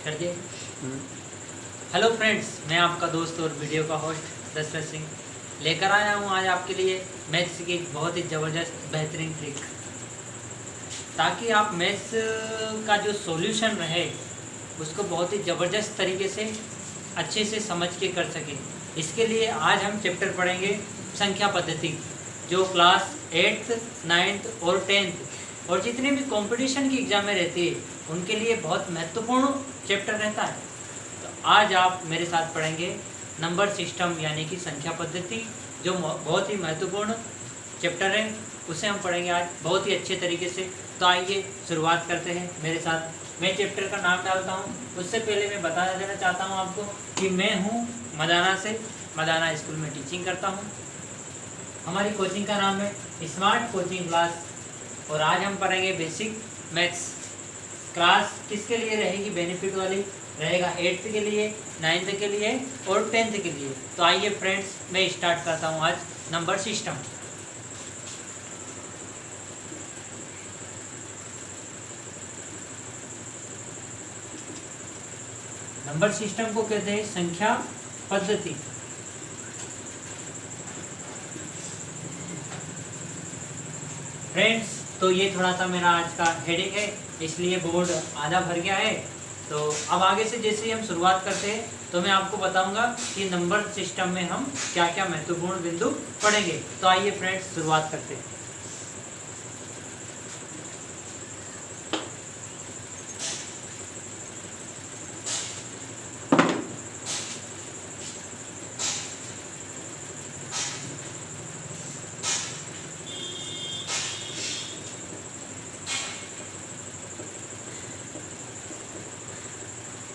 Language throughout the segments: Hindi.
कर दिए। हेलो फ्रेंड्स, मैं आपका दोस्त और वीडियो का होस्ट दशरथ सिंह लेकर आया हूँ आज आपके लिए मैथ्स की एक बहुत ही ज़बरदस्त बेहतरीन ट्रिक, ताकि आप मैथ्स का जो सॉल्यूशन रहे उसको बहुत ही ज़बरदस्त तरीके से अच्छे से समझ के कर सकें। इसके लिए आज हम चैप्टर पढ़ेंगे संख्या पद्धति, जो क्लास 8th, 9th और 10th और जितने भी कंपटीशन की एग्ज़ामें रहती है उनके लिए बहुत महत्वपूर्ण चैप्टर रहता है। तो आज आप मेरे साथ पढ़ेंगे नंबर सिस्टम यानी कि संख्या पद्धति, जो बहुत ही महत्वपूर्ण चैप्टर है, उसे हम पढ़ेंगे आज बहुत ही अच्छे तरीके से। तो आइए शुरुआत करते हैं मेरे साथ। मैं चैप्टर का नाम डालता हूँ, उससे पहले मैं बता देना चाहता हूँ आपको कि मैं हूँ मदाना से, मदाना स्कूल में टीचिंग करता हूँ। हमारी कोचिंग का नाम है स्मार्ट कोचिंग क्लास और आज हम पढ़ेंगे बेसिक मैथ्स। क्लास किसके लिए रहेगी? बेनिफिट वाली रहेगा 8th के लिए, 9th के लिए और 10th के लिए। तो आइए फ्रेंड्स, मैं स्टार्ट करता हूँ आज नंबर सिस्टम। नंबर सिस्टम को कहते हैं संख्या पद्धति। फ्रेंड्स, तो ये थोड़ा सा मेरा आज का हेडेक है, इसलिए बोर्ड आधा भर गया है। तो अब आगे से जैसे ही हम शुरुआत करते हैं तो मैं आपको बताऊंगा कि नंबर सिस्टम में हम क्या क्या महत्वपूर्ण बिंदु पढ़ेंगे। तो आइए फ्रेंड्स, शुरुआत करते हैं।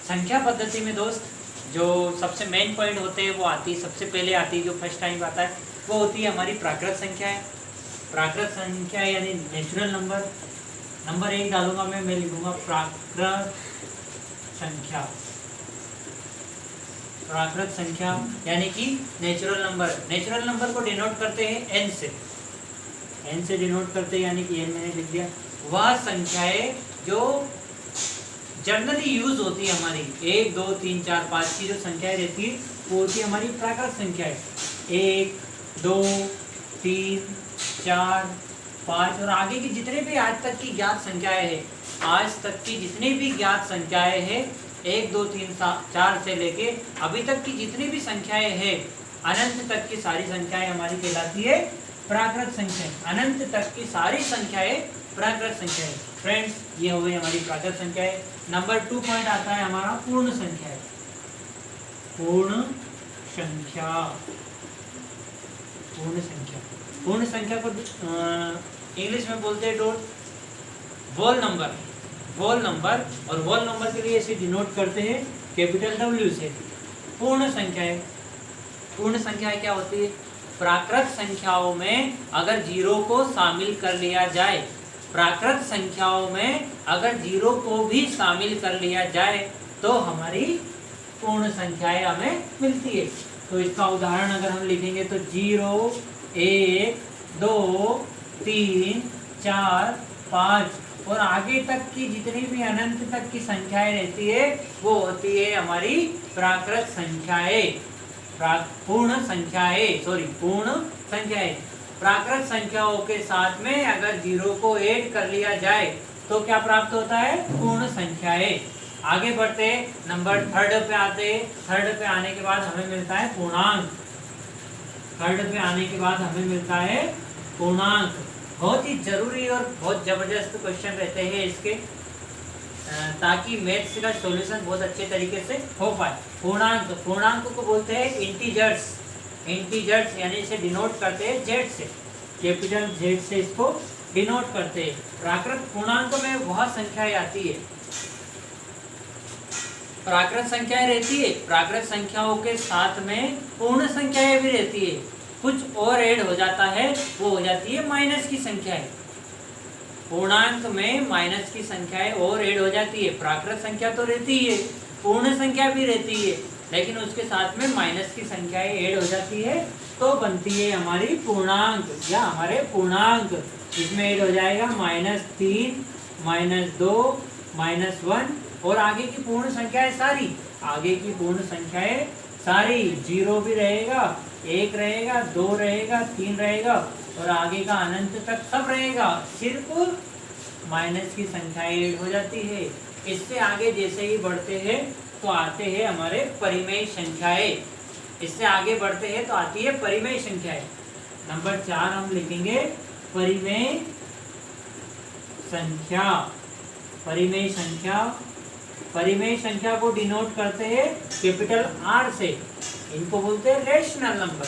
संख्या पद्धति में दोस्त, जो सबसे मेन पॉइंट होते हैं वो आती है, सबसे पहले आती है, जो फर्स्ट टाइम आता है वो होती है हमारी प्राकृत संख्या है। प्राकृत संख्या यानी नेचुरल नंबर। नंबर 1 डालूंगा मैं लिखूंगा प्राकृत संख्या। प्राकृत संख्या यानी कि नेचुरल नंबर। नेचुरल नंबर को डिनोट करते हैं n से, n से डिनोट करते हैं, यानी कि n मैंने लिख दिया। वह संख्याएं जो जनरली यूज होती है हमारी 1 2 3 4 5 की जो संख्याएं रहती है वो होती है हमारी प्राकृत संख्याएं। 1 2 3 4 5 और आगे की जितने भी आज तक की ज्ञात संख्याएं हैं, आज तक की जितनी भी ज्ञात संख्याएं हैं 1 2 3 4 से लेके अभी तक की जितनी भी संख्याएं हैं, अनंत तक की सारी संख्याएं हमारी कहलाती है प्राकृत संख्याएं। अनंत तक की सारी संख्याएं प्राकृत संख्याएं। फ्रेंड्स, ये हो गई हमारी प्राकृत संख्याएं। नंबर 2 पॉइंट आता है हमारा पूर्ण संख्या। पूर्ण संख्या, पूर्ण संख्या, पूर्ण संख्या को इंग्लिश में बोलते हैं होल नंबर। होल नंबर, और होल नंबर के लिए इसे डिनोट करते हैं कैपिटल W से। पूर्ण संख्याएं, पूर्ण संख्याएं क्या होती है? प्राकृत संख्याओं में अगर जीरो को शामिल कर लिया जाए, प्राकृत संख्याओं में अगर जीरो को भी शामिल कर लिया जाए तो हमारी पूर्ण संख्याएं हमें मिलती है। तो इसका उदाहरण अगर हम लिखेंगे तो 0 1 2 3 4 5 और आगे तक की जितनी भी अनंत तक की संख्याएं रहती है वो होती है हमारी प्राकृत संख्याएं। पूर्ण संख्याएं, पूर्ण संख्याएं। प्राकृत संख्याओं के साथ में अगर जीरो को ऐड कर लिया जाए तो क्या प्राप्त होता है? पूर्ण संख्याएं। आगे बढ़ते नंबर 3rd पे आते। 3rd पे आने के बाद हमें मिलता है पूर्णांक। 3rd पे आने के बाद हमें मिलता है पूर्णांक। बहुत ही जरूरी और बहुत जबरदस्त क्वेश्चन रहते हैं इसके, ताकि मैथ्स का सॉल्यूशन बहुत अच्छे तरीके से हो पाए। पूर्णांक, पूर्णांक को बोलते हैं इंटीजर्स। इंटीजर्स यानी इसे डिनोट करते हैं Z से, कैपिटल Z से इसको डिनोट करते हैं। प्राकृत पूर्णांक में वह संख्याएं आती है, प्राकृत संख्याएं रहती है, प्राकृत संख्याओं के साथ में पूर्ण संख्याएं भी रहती है। कुछ और ऐड हो जाता है, वो हो जाती है माइनस की संख्याएं। पूर्णांक में माइनस की संख्याएं और ऐड हो जाती है। प्राकृत संख्या तो रहती है, पूर्ण संख्या भी रहती है, लेकिन उसके साथ में माइनस की संख्याएं ऐड हो जाती है तो बनती है हमारी पूर्णांक या हमारे पूर्णांक। इसमें ऐड हो जाएगा -3 -2 -1 और आगे की पूर्ण संख्याएं सारी, आगे की पूर्ण संख्याएं सारी, 0 भी रहेगा, 1 रहेगा, 2 रहेगा, 3 रहेगा और आगे का अनंत तक सब रहेगा, सिर्फ माइनस की संख्याएं ऐड हो जाती है। इससे आगे जैसे ही बढ़ते हैं तो आते हैं हमारे परिमेय संख्याएं, इससे आगे बढ़ते हैं तो आती है परिमेय संख्याएं। नंबर 4 हम लिखेंगे परिमेय संख्या। परिमेय संख्या, परिमेय संख्या को डिनोट करते हैं कैपिटल R से, इनको बोलते हैं रेशनल नंबर।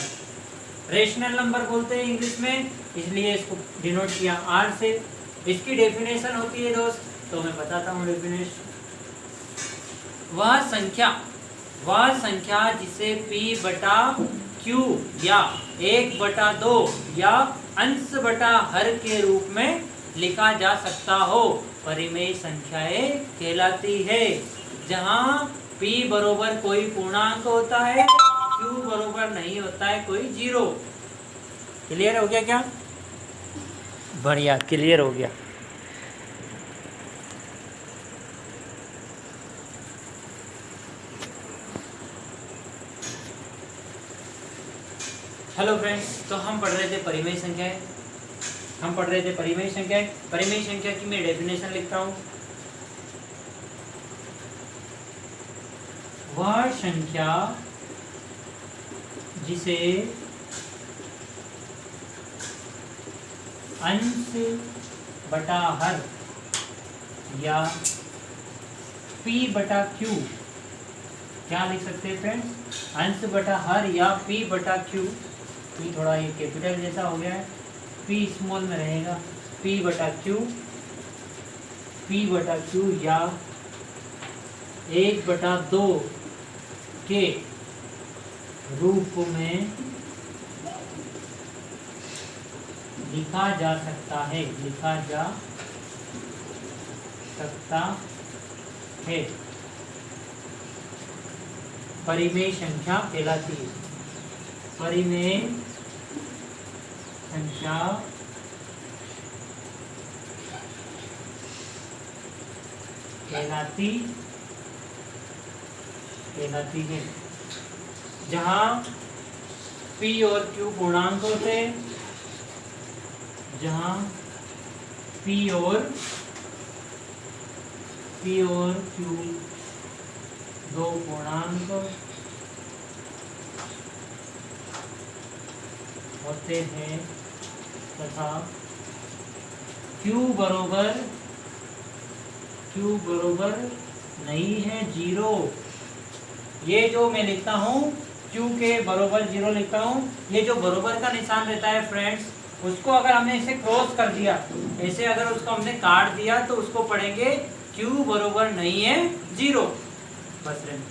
रेशनल नंबर बोलते हैं इंग्लिश में, इसलिए इसको डिनोट किया R से। इसकी डेफिनेशन होती है दोस्त, तो मैं बताता हूँ डेफिनेशन। वह संख्या जिसे P बटा Q या 1/2 या अंश बटा हर के रूप में लिखा जा सकता हो, परिमेय संख्याएं कहलाती है। जहाँ P बरोबर कोई पूर्णांक होता है, Q बरोबर नहीं होता है कोई 0। क्लियर हो गया क्या? बढ़िया, क्लियर हो गया। हेलो फ्रेंड्स, तो हम पढ़ रहे थे परिमेय संख्याएं। परिमेय संख्या की मैं डेफिनेशन लिखता हूँ। वह संख्या जिसे अंश बटा हर या P बटा Q, क्या लिख सकते हैं फ्रेंड्स? अंश बटा हर या P बटा Q। P थोड़ा ये कैपिटल जैसा हो गया है, P स्मॉल में रहेगा, P बटा Q या 1/2 के रूप में लिखा जा सकता है, परिमेय संख्या कहलाती है। परिमेय संख्या कहलाती है। जहाँ P और Q पूर्णांक होते हैं, जहाँ P और Q दो पूर्णांक होते हैं तथा Q बरोबर नहीं है 0। ये जो मैं लिखता हूँ Q के बरोबर 0 लिखता हूँ, ये जो बरोबर का निशान रहता है फ्रेंड्स, उसको अगर हमने इसे क्रॉस कर दिया, ऐसे अगर उसको हमने काट दिया तो उसको पढ़ेंगे Q बरोबर नहीं है 0। बस फ्रेंड्स।